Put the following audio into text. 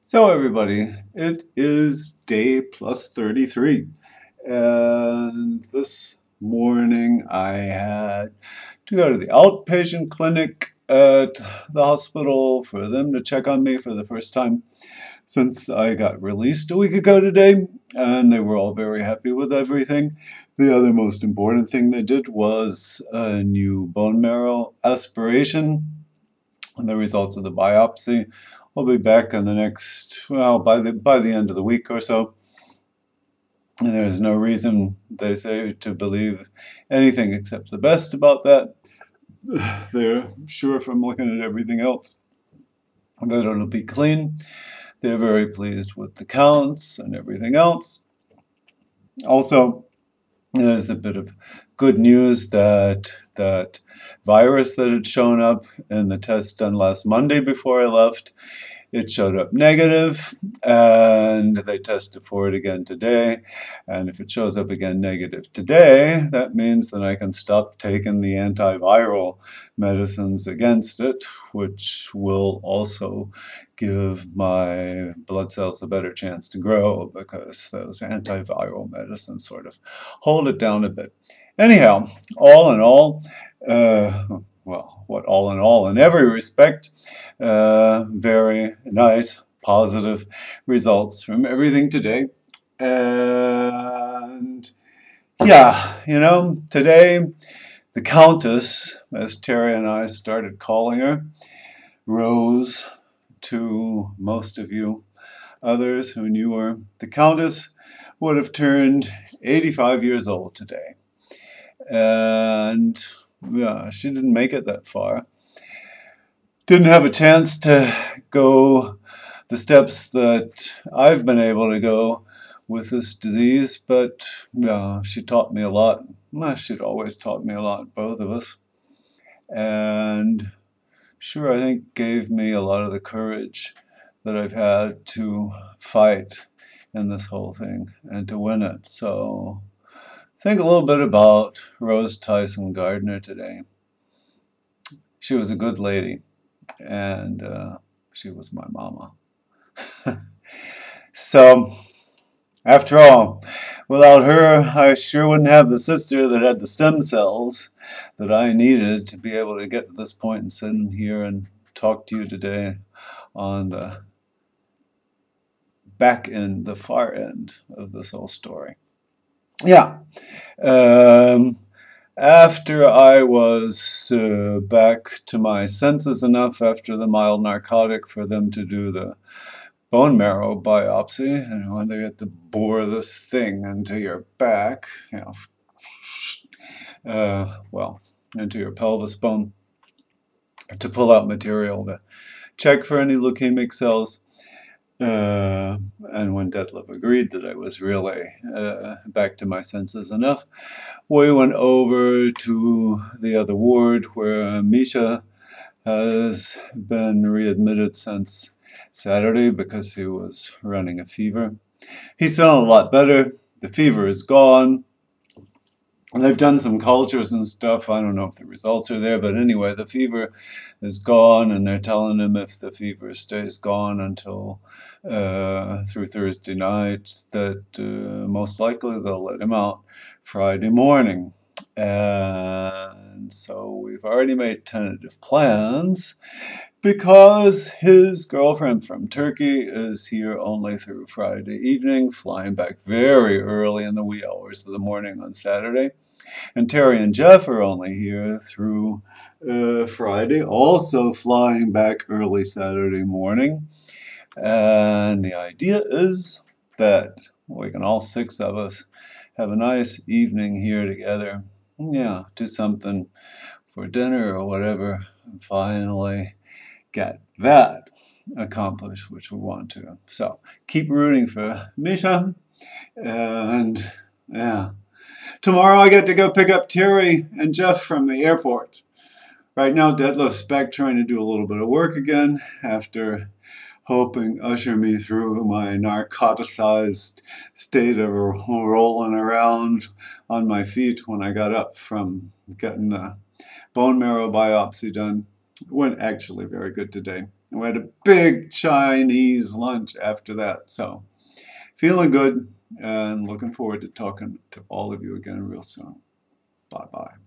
So everybody, it is day plus 33, and this morning I had to go to the outpatient clinic at the hospital for them to check on me for the first time since I got released a week ago today, and they were all very happy with everything. The other most important thing they did was a new bone marrow aspiration and the results of the biopsy. I'll be back in the next, well, by the end of the week or so. And there's no reason, they say, to believe anything except the best about that. They're sure from looking at everything else that it'll be clean. They're very pleased with the counts and everything else. Also, there's a bit of good news that that virus that had shown up in the test done last Monday before I left, it showed up negative, and they tested for it again today. And if it shows up again negative today, that means that I can stop taking the antiviral medicines against it, which will also give my blood cells a better chance to grow because those antiviral medicines sort of hold it down a bit. Anyhow, all in all, well, what all in all, in every respect, very nice, positive results from everything today. And yeah, today the Countess, as Terry and I started calling her, Rose, to most of you others who knew her, the Countess would have turned 85 years old today. And yeah, she didn't make it that far. Didn't have a chance to go the steps that I've been able to go with this disease, but yeah, she taught me a lot. Well, she'd always taught me a lot, both of us. And sure, I think gave me a lot of the courage that I've had to fight in this whole thing and to win it. So think a little bit about Rose Tyson Gardner today. She was a good lady, and she was my mama. So, after all, without her, I sure wouldn't have the sister that had the stem cells that I needed to be able to get to this point and sit in here and talk to you today on the back end, the far end of this whole story. Yeah. After I was back to my senses enough after the mild narcotic for them to do the bone marrow biopsy, and when they get to bore this thing into your back, well, into your pelvis bone to pull out material to check for any leukemic cells. And when Detlef agreed that I was really back to my senses enough, we went over to the other ward where Misha has been readmitted since Saturday because he was running a fever. He's feeling a lot better. The fever is gone. They've done some cultures and stuff. I don't know if the results are there, but anyway, the fever is gone, and they're telling him if the fever stays gone until through Thursday night, that most likely they'll let him out Friday morning. And so we've already made tentative plans because his girlfriend from Turkey is here only through Friday evening, flying back very early in the wee hours of the morning on Saturday. And Terry and Jeff are only here through Friday, also flying back early Saturday morning. And the idea is that we can, all six of us, have a nice evening here together. Yeah, do something for dinner or whatever, and finally get that accomplished, which we want to. So keep rooting for Misha, and yeah. Tomorrow I get to go pick up Terry and Jeff from the airport. Right now Detlef's back trying to do a little bit of work again after helping usher me through my narcoticized state of rolling around on my feet when I got up from getting the bone marrow biopsy done. It went actually very good today. We had a big Chinese lunch after that. So feeling good and looking forward to talking to all of you again real soon. Bye-bye.